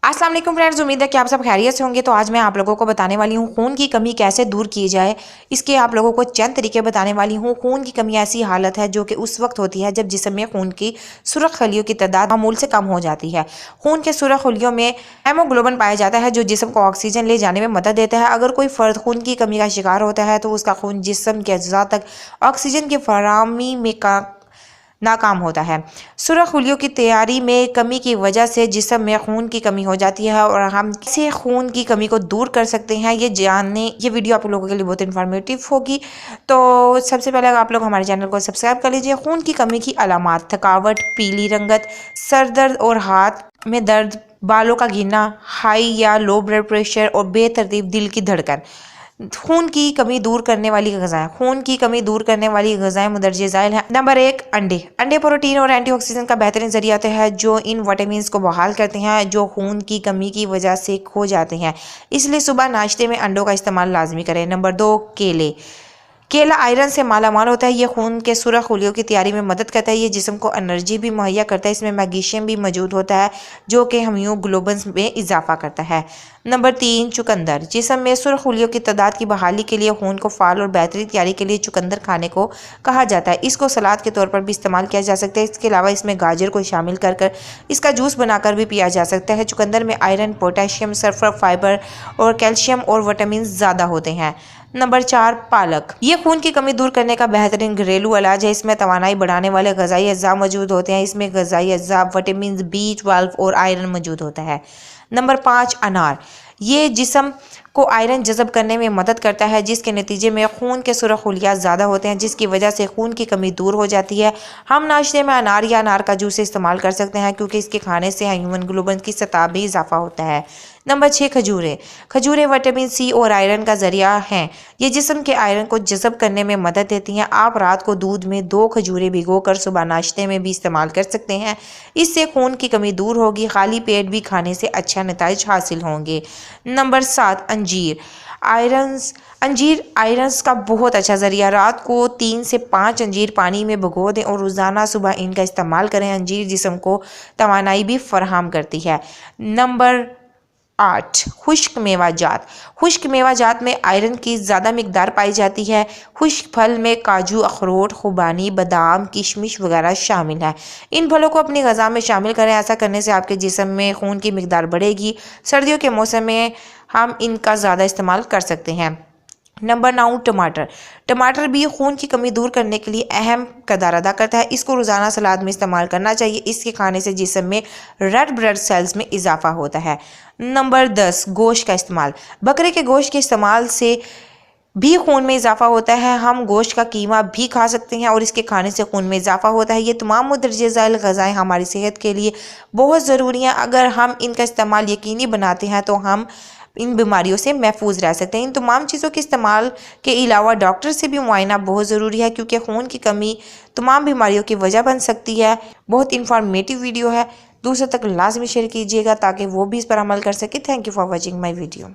अस्सलाम वालेकुम फ्रेंड्स, उम्मीद है कि आप सब खैरियत से होंगे। तो आज मैं आप लोगों को बताने वाली हूँ खून की कमी कैसे दूर की जाए। इसके आप लोगों को चंद तरीके बताने वाली हूँ। खून की कमी ऐसी हालत है जो कि उस वक्त होती है जब जिस्म में खून की सुरख खलियों की तादाद मामूल से कम हो जाती है। खून के सुरख खलियों में हेमोग्लोबिन पाया जाता है जो जिस्म को ऑक्सीजन ले जाने में मदद देता है। अगर कोई फर्द खून की कमी का शिकार होता है तो उसका खून जिस्म के अज़्ज़ा तक ऑक्सीजन की फराहमी में नाकाम होता है। सुरख खुलियों की तैयारी में कमी की वजह से जिस्म में खून की कमी हो जाती है और हम कैसे खून की कमी को दूर कर सकते हैं ये वीडियो आप लोगों के लिए बहुत इन्फॉर्मेटिव होगी। तो सबसे पहले आप लोग हमारे चैनल को सब्सक्राइब कर लीजिए। खून की कमी की अलामात: थकावट, पीली रंगत, सर दर्द और हाथ में दर्द, बालों का गिरना, हाई या लो ब्लड प्रेशर और बेतरतीब दिल की धड़कन। खून की कमी दूर करने वाली ग़िज़ाएं। खून की कमी दूर करने वाली ग़िज़ाएं मुंदरजे ज़ैल हैं। नंबर 1, अंडे। अंडे प्रोटीन और एंटीऑक्सीडेंट का बेहतरीन ज़रिया होते हैं जो इन विटामिन्स को बहाल करते हैं जो खून की कमी की वजह से खो जाते हैं। इसलिए सुबह नाश्ते में अंडों का इस्तेमाल लाजमी करें। नंबर 2, केले। केला आयरन से माला माल होता है। ये खून के सुरख खुलियों की तैयारी में मदद करता है। ये जिस्म को एनर्जी भी मुहैया करता है। इसमें मैग्नीशियम भी मौजूद होता है जो कि हीमोग्लोबिन में इजाफा करता है। नंबर 3, चुकंदर। जिस्म में सुरख खुलियों की तादाद की बहाली के लिए खून को फाल और बेहतरीन तैयारी के लिए चुकंदर खाने को कहा जाता है। इसको सलाद के तौर पर भी इस्तेमाल किया जा सकता है। इसके अलावा इसमें गाजर को शामिल कर इसका जूस बनाकर भी पिया जा सकता है। चुकंदर में आयरन, पोटेशियम, सल्फर, फाइबर और कैल्शियम और विटामिन ज़्यादा होते हैं। नंबर 4, पालक। ये खून की कमी दूर करने का बेहतरीन घरेलू इलाज है। इसमें तवानाई बढ़ाने वाले ग़िज़ाई अज्जा मौजूद होते हैं। इसमें ग़िज़ाई अज्जा, विटामिन B12 और आयरन मौजूद होता है। नंबर 5, अनार। ये जिस्म को आयरन जज़ब करने में मदद करता है जिसके नतीजे में खून के सुरख खुलियाँ ज़्यादा होते हैं जिसकी वजह से खून की कमी दूर हो जाती है। हम नाश्ते में अनार या अनार का जूस इस्तेमाल कर सकते हैं क्योंकि इसके खाने से हीमोग्लोबिन की सतह में इजाफा होता है। नंबर 6, खजूरें। खजूरें विटामिन C और आयरन का ज़रिया हैं। ये जिस्म के आयरन को जज़ब करने में मदद देती हैं। आप रात को दूध में 2 खजूरें भिगोकर सुबह नाश्ते में भी इस्तेमाल कर सकते हैं। इससे खून की कमी दूर होगी। खाली पेट भी खाने से अच्छा नतीजे हासिल होंगे। नंबर 7, अंजीर। अंजीर आयरन्स का बहुत अच्छा ज़रिया। रात को 3 से 5 अंजीर पानी में भिगो दें और रोज़ाना सुबह इनका इस्तेमाल करें। अंजीर जिस्म को तवानाई भी फराहम करती है। नंबर 8, खुश्क मेवाजात। खुश्क मेवाजात में आयरन की ज़्यादा मिकदार पाई जाती है। खुश्क फल में काजू, अखरोट, खुबानी, बादाम, किशमिश वगैरह शामिल है। इन फलों को अपनी ग़िज़ा में शामिल करें। ऐसा करने से आपके जिस्म में खून की मिकदार बढ़ेगी। सर्दियों के मौसम में हम इनका ज़्यादा इस्तेमाल कर सकते हैं। नंबर 9, टमाटर। टमाटर भी खून की कमी दूर करने के लिए अहम किरदार अदा करता है। इसको रोज़ाना सलाद में इस्तेमाल करना चाहिए। इसके खाने से जिस्म में रेड ब्लड सेल्स में इजाफा होता है। नंबर 10, गोश्त का इस्तेमाल। बकरे के गोश्त के इस्तेमाल से भी खून में इजाफा होता है। हम गोश्त का कीमा भी खा सकते हैं और इसके खाने से खून में इजाफा होता है। ये तमाम मुंदरजे ज़ैल ग़िज़ाएं हमारी सेहत के लिए बहुत ज़रूरी हैं। अगर हम इनका इस्तेमाल यकीनी बनाते हैं तो हम इन बीमारियों से महफूज रह सकते हैं। इन तमाम चीज़ों के इस्तेमाल के अलावा डॉक्टर से भी मुआयना बहुत ज़रूरी है क्योंकि खून की कमी तमाम बीमारियों की वजह बन सकती है। बहुत इन्फॉर्मेटिव वीडियो है, दूसरों तक लाजमी शेयर कीजिएगा ताकि वो भी इस पर अमल कर सके। Thank you for watching my video.